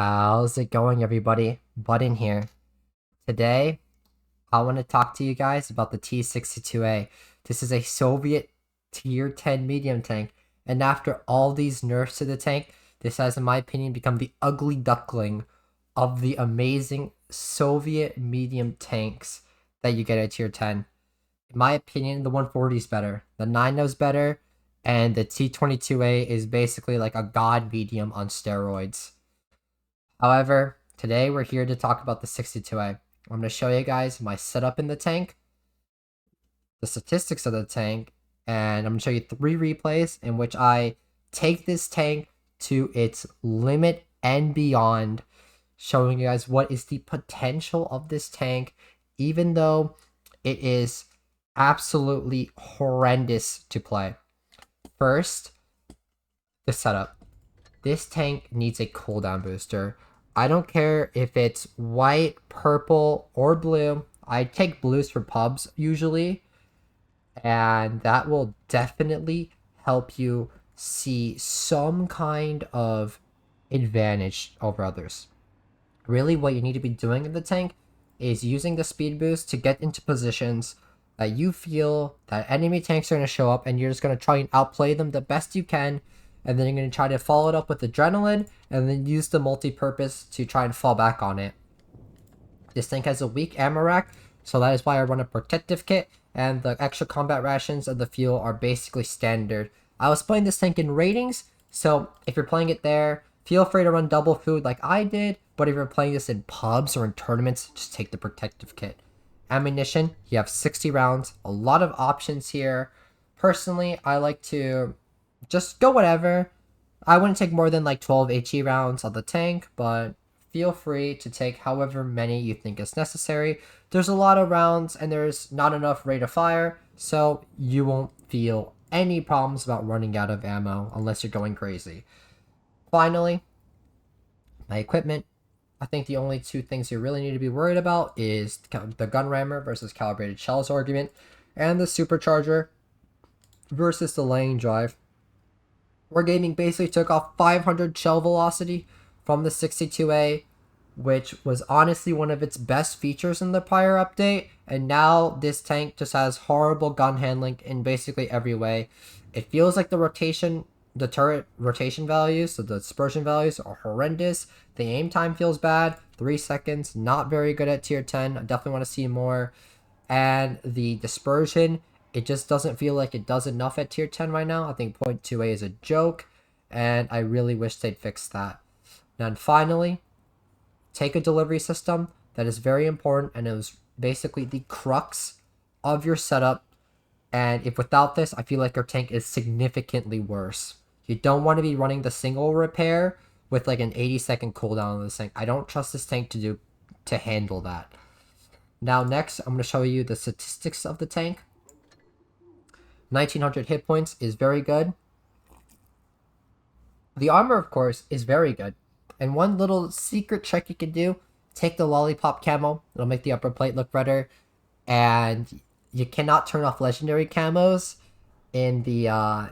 How's it going, everybody? Button here. Today, I want to talk to you guys about the T-62A. This is a Soviet Tier 10 medium tank, and after all these nerfs to the tank, this has, in my opinion, become the ugly duckling of the amazing Soviet medium tanks that you get at Tier 10. In my opinion, the 140 is better, the 9 is better, and the T-22A is basically like a god medium on steroids. However, today we're here to talk about the 62A. I'm going to show you guys my setup in the tank, the statistics of the tank, and I'm going to show you 3 replays in which I take this tank to its limit and beyond, showing you guys what is the potential of this tank, even though it is absolutely horrendous to play. First, the setup. This tank needs a cooldown booster. I don't care if it's white, purple, or blue. I take blues for pubs usually, and that will definitely help you see some kind of advantage over others. Really, what you need to be doing in the tank is using the speed boost to get into positions that you feel that enemy tanks are going to show up, and you're just going to try and outplay them the best you can, and then you're going to try to follow it up with adrenaline, and then use the multi-purpose to try and fall back on it. This tank has a weak ammo rack, so that is why I run a protective kit, and the extra combat rations and the fuel are basically standard. I was playing this tank in ratings, so if you're playing it there, feel free to run double food like I did, but if you're playing this in pubs or in tournaments, just take the protective kit. Ammunition, you have 60 rounds, a lot of options here. Personally, I like to just go whatever. I wouldn't take more than like 12 HE rounds on the tank, but feel free to take however many you think is necessary. There's a lot of rounds and there's not enough rate of fire, so you won't feel any problems about running out of ammo unless you're going crazy. Finally, my equipment. I think the only 2 things you really need to be worried about is the gun rammer versus calibrated shells argument, and the supercharger versus the lane drive. Wargaming basically took off 500 shell velocity from the 62A, which was honestly one of its best features in the prior update, and now this tank just has horrible gun handling in basically every way. It feels like the turret rotation values, so the dispersion values are horrendous. The aim time feels bad, 3 seconds, not very good at tier 10. I definitely want to see more. And the dispersion, it just doesn't feel like it does enough at tier 10 right now. I think 0.2A is a joke, and I really wish they'd fix that. And finally, take a delivery system. That is very important, and it was basically the crux of your setup. And if without this, I feel like your tank is significantly worse. You don't want to be running the single repair with like an 80-second cooldown on this tank. I don't trust this tank to handle that. Now next, I'm going to show you the statistics of the tank. 1900 hit points is very good. The armor, of course, is very good. And one little secret trick you can do, take the lollipop camo. It'll make the upper plate look better. And you cannot turn off legendary camos in the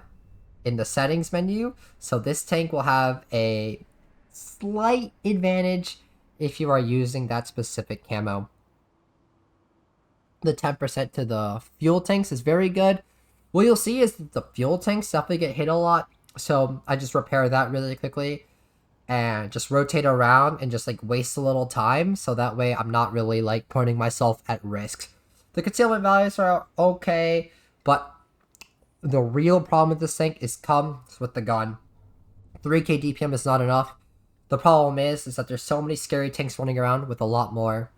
settings menu. So this tank will have a slight advantage if you are using that specific camo. The 10% to the fuel tanks is very good. What you'll see is that the fuel tanks definitely get hit a lot. So I just repair that really quickly and just rotate around and just like waste a little time. So that way I'm not really like putting myself at risk. The concealment values are okay, but the real problem with this tank comes with the gun. 3k DPM is not enough. The problem is that there's so many scary tanks running around with a lot more.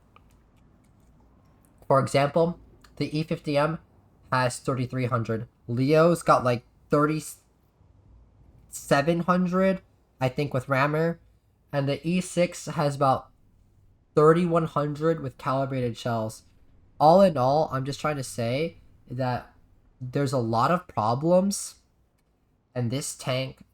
For example, the E50M has 3300. Leo's got like 3700, I think, with rammer. And the E6 has about 3100 with calibrated shells. All in all, I'm just trying to say that there's a lot of problems, and this tank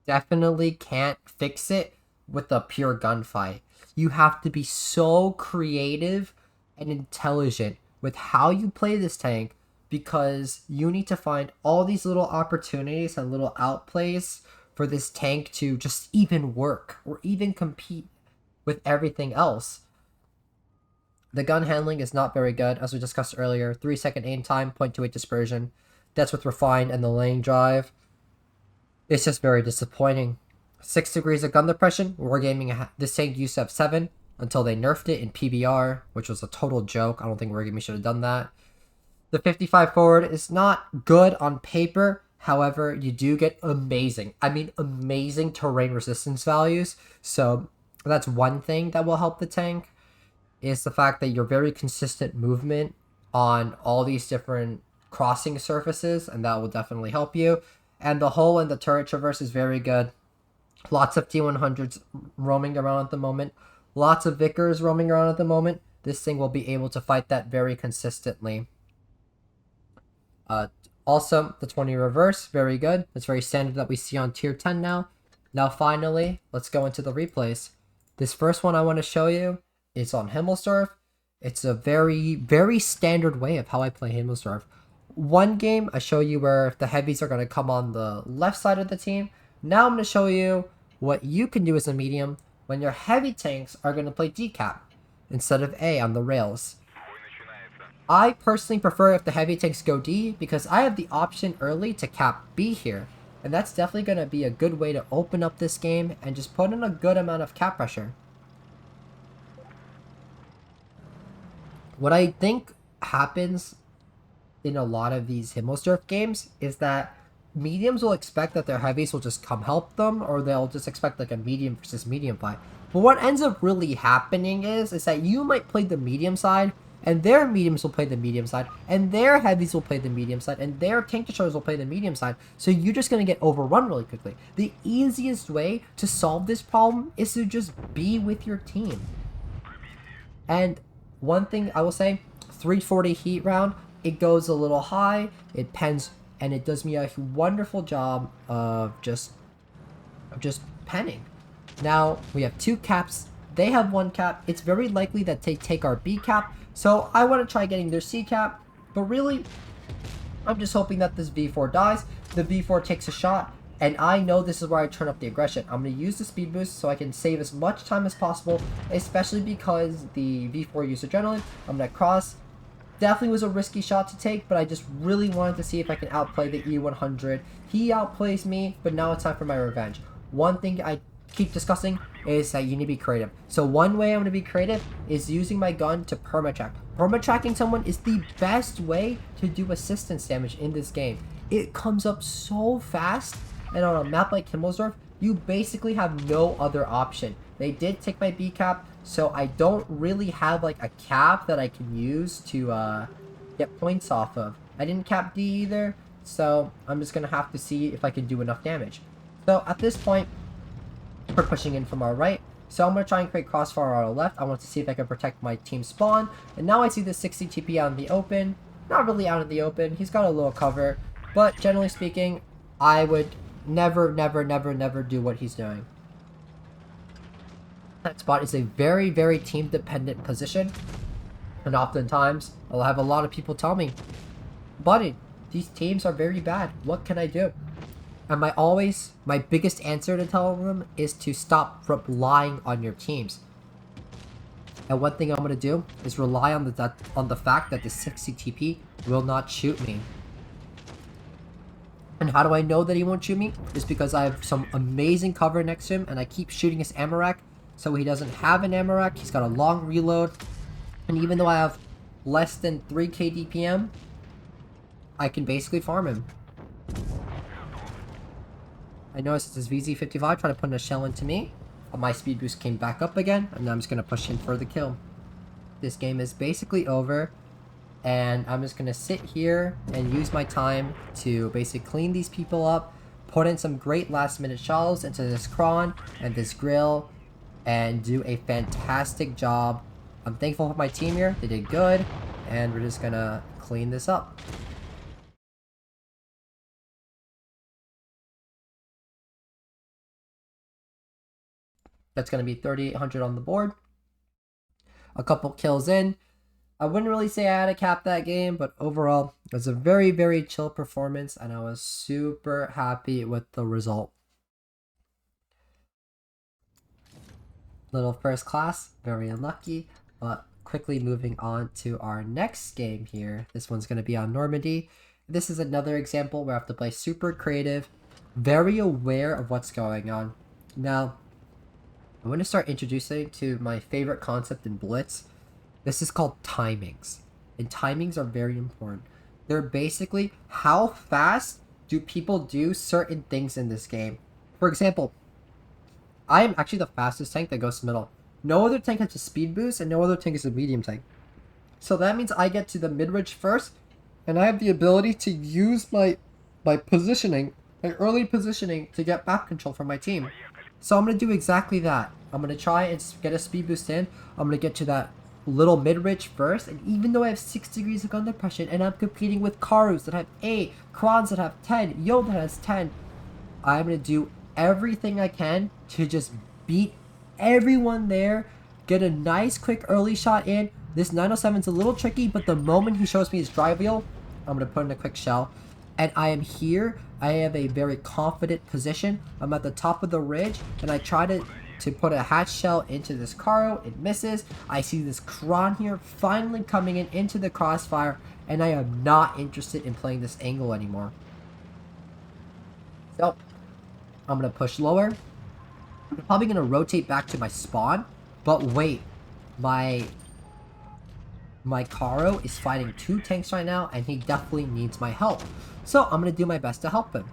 definitely can't fix it with a pure gunfight. You have to be so creative and intelligent with how you play this tank, because you need to find all these little opportunities and little outplays for this tank to just even work or even compete with everything else. The gun handling is not very good, as we discussed earlier. 3-second aim time, 0.28 dispersion. That's with refined and the lane drive. It's just very disappointing. 6 degrees of gun depression. Wargaming, this tank used to have 7 until they nerfed it in PBR, which was a total joke. I don't think Wargaming should have done that. The 55 forward is not good on paper. However, you do get amazing terrain resistance values. So that's one thing that will help the tank, is the fact that you're very consistent movement on all these different crossing surfaces, and that will definitely help you. And the hull and the turret traverse is very good. Lots of T100s roaming around at the moment. Lots of Vickers roaming around at the moment. This thing will be able to fight that very consistently. Also, the 20 reverse, very good. It's very standard that we see on tier 10 now. Now finally, let's go into the replays. This first one I want to show you is on Himmelsdorf. It's a very, very standard way of how I play Himmelsdorf. One game, I show you where the heavies are going to come on the left side of the team. Now I'm going to show you what you can do as a medium when your heavy tanks are going to play decap instead of A on the rails. I personally prefer if the heavy tanks go D, because I have the option early to cap B here. And that's definitely going to be a good way to open up this game and just put in a good amount of cap pressure. What I think happens in a lot of these Himmelsdorf games is that mediums will expect that their heavies will just come help them, or they'll just expect like a medium versus medium fight. But what ends up really happening is that you might play the medium side, and their mediums will play the medium side, and their heavies will play the medium side, and their tank destroyers will play the medium side. So you're just going to get overrun really quickly. The easiest way to solve this problem is to just be with your team. And one thing I will say, 340 heat round, it goes a little high, it pens, and it does me a wonderful job of just penning. Now we have 2 caps. They have 1 cap. It's very likely that they take our B cap. So I want to try getting their C cap. But really, I'm just hoping that this V4 dies. The V4 takes a shot. And I know this is where I turn up the aggression. I'm going to use the speed boost so I can save as much time as possible. Especially because the V4 used adrenaline. I'm going to cross. Definitely was a risky shot to take, but I just really wanted to see if I can outplay the E100. He outplays me, but now it's time for my revenge. One thing I keep discussing is that you need to be creative. So one way I'm going to be creative is using my gun to permatrack. Permatracking someone is the best way to do assistance damage in this game. It comes up so fast, and on a map like Himmelsdorf, you basically have no other option. They did take my B cap, so I don't really have like a cap that I can use to get points off of. I didn't cap D either, so I'm just going to have to see if I can do enough damage. So at this point, we're pushing in from our right. So I'm going to try and create crossfire on our left. I want to see if I can protect my team spawn. And now I see the 60 TP out in the open. Not really out in the open. He's got a little cover. But generally speaking, I would never do what he's doing. That spot is a very, very team-dependent position. And oftentimes, I'll have a lot of people tell me, buddy, these teams are very bad. What can I do? And my biggest answer to tell them is to stop relying on your teams. And one thing I'm going to do is rely on the fact that the 60 TP will not shoot me. And how do I know that he won't shoot me? It's because I have some amazing cover next to him, and I keep shooting his ammo rack. So he doesn't have an ammo rack. He's got a long reload. And even though I have less than 3k DPM, I can basically farm him. I noticed this VZ55 trying to put a shell into me. My speed boost came back up again, and I'm just going to push in for the kill. This game is basically over, and I'm just going to sit here and use my time to basically clean these people up, put in some great last minute shells into this cron and this grill, and do a fantastic job. I'm thankful for my team here. They did good, and we're just going to clean this up. That's going to be 3,800 on the board. A couple kills in. I wouldn't really say I had to cap that game, but overall, it was a very, very chill performance, and I was super happy with the result. Little first class, very unlucky, but quickly moving on to our next game here. This one's going to be on Normandy. This is another example where I have to play super creative, very aware of what's going on. Now, I'm going to start introducing to my favorite concept in Blitz. This is called timings, and timings are very important. They're basically how fast do people do certain things in this game. For example, I am actually the fastest tank that goes to middle. No other tank has a speed boost, and no other tank is a medium tank. So that means I get to the mid-range first, and I have the ability to use my positioning, my early positioning, to get back control for my team. So I'm going to do exactly that. I'm going to try and get a speed boost in. I'm going to get to that little mid-range first, and even though I have 6 degrees of gun depression, and I'm competing with Karus that have 8, Krons that have 10, Yo that has 10, I'm going to do everything I can to just beat everyone there, get a nice quick early shot in. This 907 is a little tricky, but the moment he shows me his drive wheel, I'm going to put in a quick shell. And I am here. I have a very confident position. I'm at the top of the ridge, and I try to put a hatch shell into this Caro. It misses. I see this Kron here finally coming into the crossfire, and I am not interested in playing this angle anymore. So I'm going to push lower. I'm probably going to rotate back to my spawn, but wait, my Caro is fighting 2 tanks right now, and he definitely needs my help. So I'm going to do my best to help him.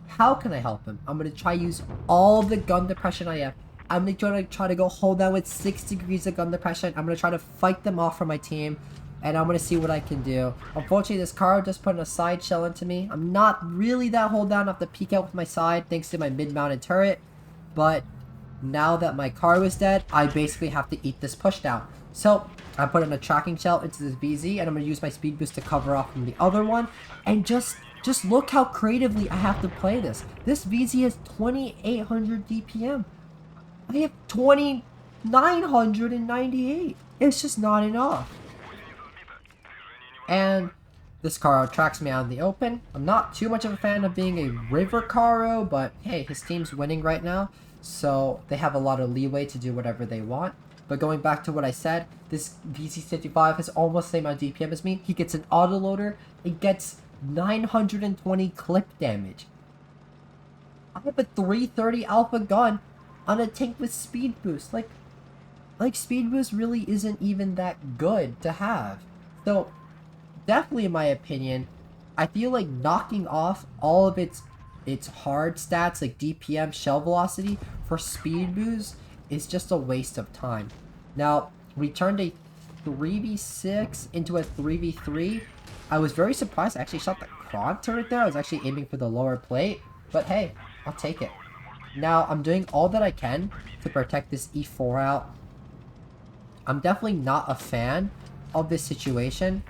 How can I help him? I'm going to try to use all the gun depression I have. I'm going to try to go hold down with 6 degrees of gun depression. I'm going to try to fight them off for my team, and I'm going to see what I can do. Unfortunately, this Caro just put a side shell into me. I'm not really that hold down. I have to peek out with my side thanks to my mid-mounted turret, but now that my Caro is dead, I basically have to eat this pushdown. So I put in a tracking shell into this VZ, and I'm going to use my speed boost to cover off from the other one. And just look how creatively I have to play this. This VZ has 2800 DPM. I have 2998. It's just not enough. And this Caro tracks me out in the open. I'm not too much of a fan of being a river Caro, but hey, his team's winning right now, so they have a lot of leeway to do whatever they want. But going back to what I said, this VZ55 has almost the same amount of DPM as me. He gets an autoloader. It gets 920 clip damage. I have a 330 alpha gun on a tank with speed boost. Like speed boost really isn't even that good to have. So definitely, in my opinion, I feel like knocking off all of its hard stats like DPM, shell velocity for speed boost is just a waste of time. Now, we turned a 3v6 into a 3v3. I was very surprised. I actually shot the Kron turret there. I was actually aiming for the lower plate, but hey, I'll take it. Now, I'm doing all that I can to protect this E4 out. I'm definitely not a fan of this situation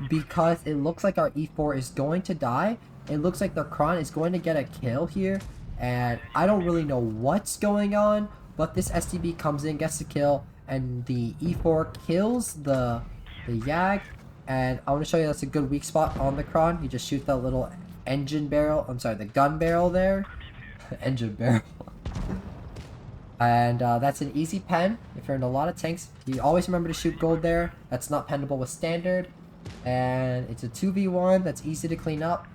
because it looks like our E4 is going to die. It looks like the Kron is going to get a kill here, and I don't really know what's going on, but this STB comes in, gets the kill, and the E4 kills the Yag, and I want to show you that's a good weak spot on the Kron. You just shoot that little engine barrel, I'm sorry, the gun barrel there. Engine barrel. And that's an easy pen if you're in a lot of tanks. You always remember to shoot gold there. That's not pennable with standard. And it's a 2v1 that's easy to clean up.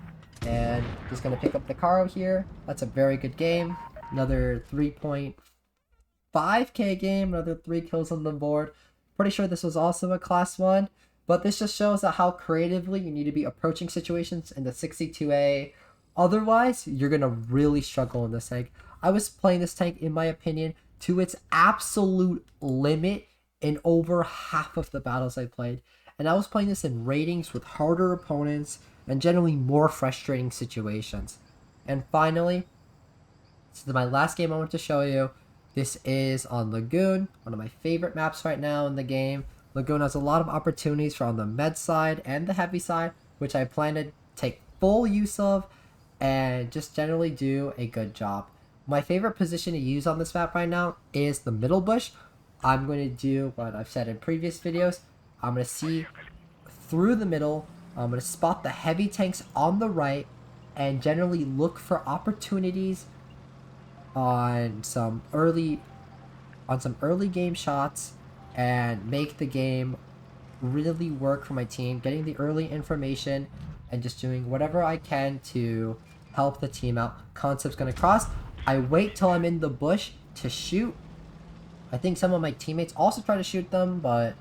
And just going to pick up the Caro here. That's a very good game. Another 3.5k game. Another 3 kills on the board. Pretty sure this was also a class 1. But this just shows how creatively you need to be approaching situations in the 62A. Otherwise, you're going to really struggle in this tank. I was playing this tank, in my opinion, to its absolute limit in over half of the battles I played. And I was playing this in ratings with harder opponents and generally more frustrating situations. And finally, this is my last game I want to show you. This is on Lagoon, one of my favorite maps right now in the game. Lagoon has a lot of opportunities for on the med side and the heavy side, which I plan to take full use of and just generally do a good job. My favorite position to use on this map right now is the middle bush. I'm going to do what I've said in previous videos. I'm going to see through the middle. I'm going to spot the heavy tanks on the right and generally look for opportunities on some early on some early game shots and make the game really work for my team, getting the early information and just doing whatever I can to help the team out. Concept's gonna cross. I wait till I'm in the bush to shoot. I think some of my teammates also try to shoot them, but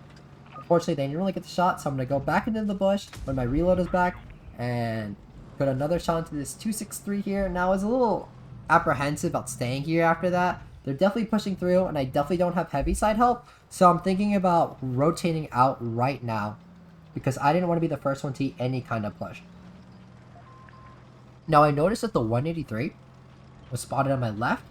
unfortunately they didn't really get the shot, so I'm gonna go back into the bush when my reload is back and put another shot into this 263 here. Now I was a little apprehensive about staying here after that. They're definitely pushing through, and I definitely don't have heavy side help, so I'm thinking about rotating out right now because I didn't want to be the first one to eat any kind of push. Now I noticed that the 183 was spotted on my left,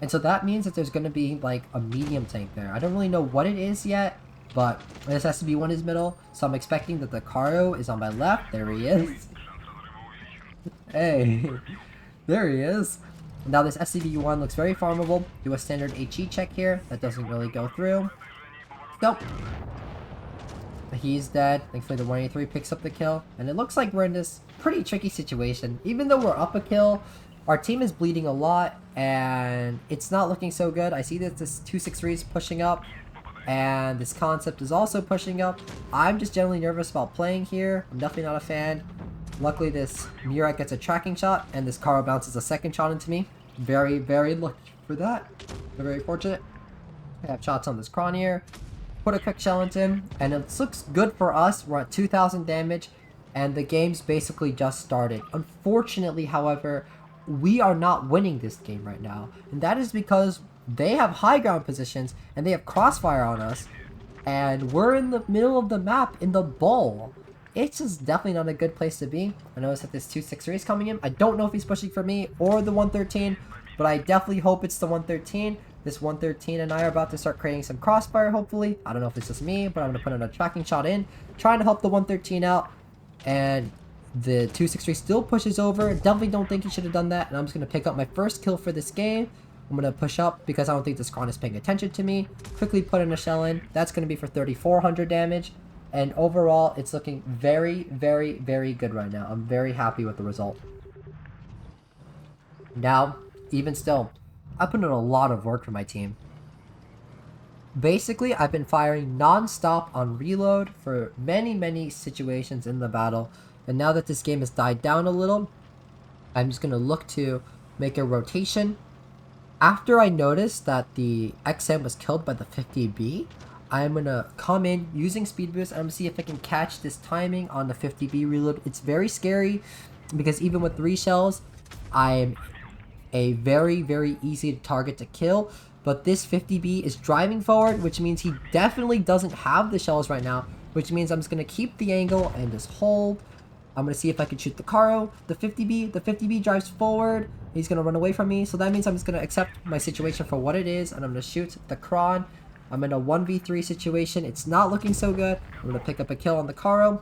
and so that means that there's going to be like a medium tank there. I don't really know what it is yet, but this SCV-1 is middle, so I'm expecting that the Caro is on my left. There he is. Hey, there he is. Now this SCV-1 looks very farmable. Do a standard HE check here. That doesn't really go through. Nope. He's dead. Thankfully the 183 picks up the kill. And it looks like we're in this pretty tricky situation. Even though we're up a kill, our team is bleeding a lot, and it's not looking so good. I see that this 263 is pushing up, and this Concept is also pushing up. I'm just generally nervous about playing here. I'm definitely not a fan. Luckily, this Murat gets a tracking shot, and this Caro bounces a second shot into me. Very, very lucky for that. Very fortunate. I have shots on this Kron here. Put a quick shell into him, and it looks good for us. We're at 2,000 damage, and the game's basically just started. Unfortunately, however, we are not winning this game right now, and that is because they have high ground positions and they have crossfire on us, and we're in the middle of the map in the bowl. It's just definitely not a good place to be. I noticed that this 263 is coming in. I don't know if he's pushing for me or the 113, but I definitely hope it's the 113. This 113 and I are about to start creating some crossfire, hopefully. I don't know if it's just me, but I'm going to put in a tracking shot in, trying to help the 113 out, and the 263 still pushes over. Definitely don't think he should have done that, and I'm just going to pick up my first kill for this game. I'm going to push up because I don't think this Kron is paying attention to me. Quickly put in a shell in. That's going to be for 3,400 damage. And overall, it's looking very, very, very good right now. I'm very happy with the result. Now, even still, I put in a lot of work for my team. Basically, I've been firing non-stop on reload for many, many situations in the battle. And now that this game has died down a little, I'm just going to look to make a rotation. After I noticed that the XM was killed by the 50B, I'm going to come in using speed boost. I'm going to see if I can catch this timing on the 50B reload. It's very scary because even with 3 shells, I'm a very, very easy target to kill. But this 50B is driving forward, which means he definitely doesn't have the shells right now, which means I'm just going to keep the angle and just hold. I'm going to see if I can shoot the Caro. The 50B drives forward. He's going to run away from me. So that means I'm just going to accept my situation for what it is, and I'm going to shoot the Kron. I'm in a 1v3 situation. It's not looking so good. I'm going to pick up a kill on the Caro.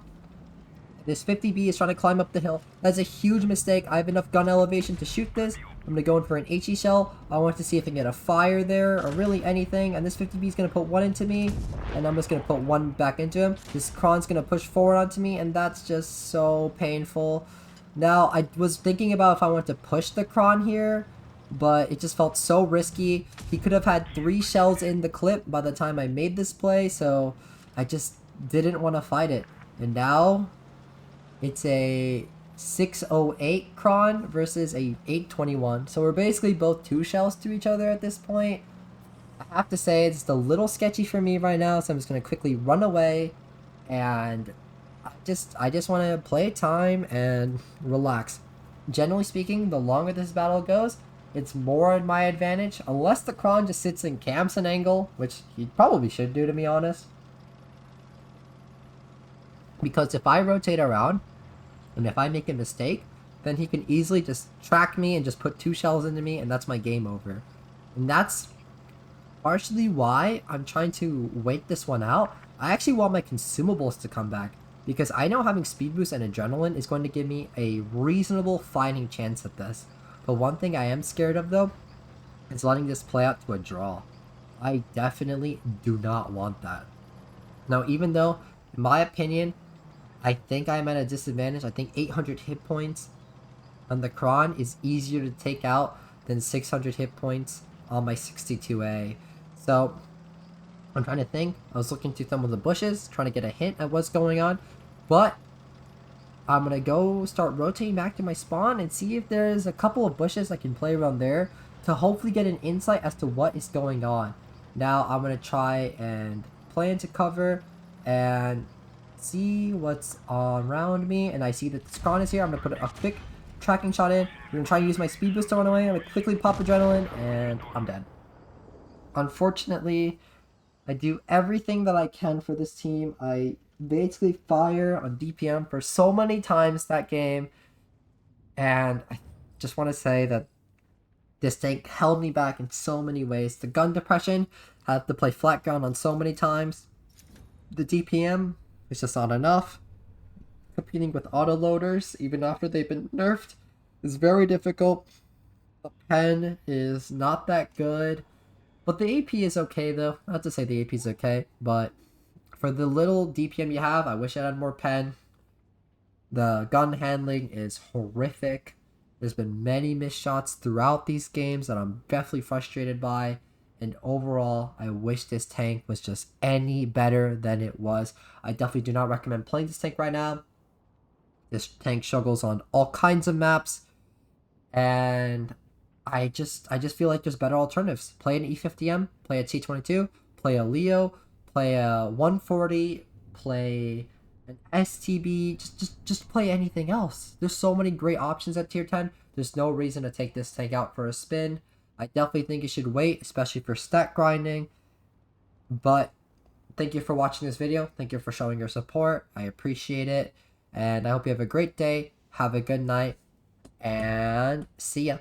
This 50B is trying to climb up the hill. That's a huge mistake. I have enough gun elevation to shoot this. I'm going to go in for an HE shell. I want to see if I can get a fire there or really anything. And this 50B is going to put 1 into me. And I'm just going to put 1 back into him. This Kron's going to push forward onto me. And that's just so painful. Now, I was thinking about if I want to push the Kron here, but it just felt so risky. He could have had 3 shells in the clip by the time I made this play, so I just didn't want to fight it. And now it's a 608 Kron versus a 821. So we're basically both 2 shells to each other at this point. I have to say it's a little sketchy for me right now, so I'm just going to quickly run away, and I just want to play time and relax. Generally speaking, the longer this battle goes, it's more in my advantage, unless the Kron just sits and camps an angle, which he probably should do, to be honest. Because if I rotate around, and if I make a mistake, then he can easily just track me and just put 2 shells into me, and that's my game over. And that's partially why I'm trying to wait this one out. I actually want my consumables to come back, because I know having speed boost and adrenaline is going to give me a reasonable fighting chance at this. But one thing I am scared of, though, is letting this play out to a draw. I definitely do not want that. Now, even though, in my opinion, I think I'm at a disadvantage. I think 800 hit points on the Kron is easier to take out than 600 hit points on my 62A. So, I'm trying to think. I was looking through some of the bushes, trying to get a hint at what's going on. But I'm going to go start rotating back to my spawn and see if there's a couple of bushes I can play around there to hopefully get an insight as to what is going on. Now I'm going to try and play into cover and see what's around me. And I see that the spawn is here. I'm going to put a quick tracking shot in. I'm going to try and use my speed boost to run away. I'm going to quickly pop adrenaline and I'm dead. Unfortunately, I do everything that I can for this team. I basically fire on DPM for so many times that game. And I just want to say that this tank held me back in so many ways. The gun depression, I have to play flat ground on so many times. The DPM is just not enough. Competing with autoloaders, even after they've been nerfed, is very difficult. The pen is not that good. But the AP is okay though. Not to say the AP is okay, but for the little DPM you have, I wish I had more pen. The gun handling is horrific. There's been many missed shots throughout these games that I'm definitely frustrated by. And overall, I wish this tank was just any better than it was. I definitely do not recommend playing this tank right now. This tank struggles on all kinds of maps. And I just feel like there's better alternatives. Play an E50M, play a T-22, play a Leo, play a 140, play an STB, just play anything else. There's so many great options at tier 10. There's no reason to take this tank out for a spin. I definitely think you should wait, especially for stat grinding. But thank you for watching this video. Thank you for showing your support. I appreciate it. And I hope you have a great day. Have a good night. And see ya.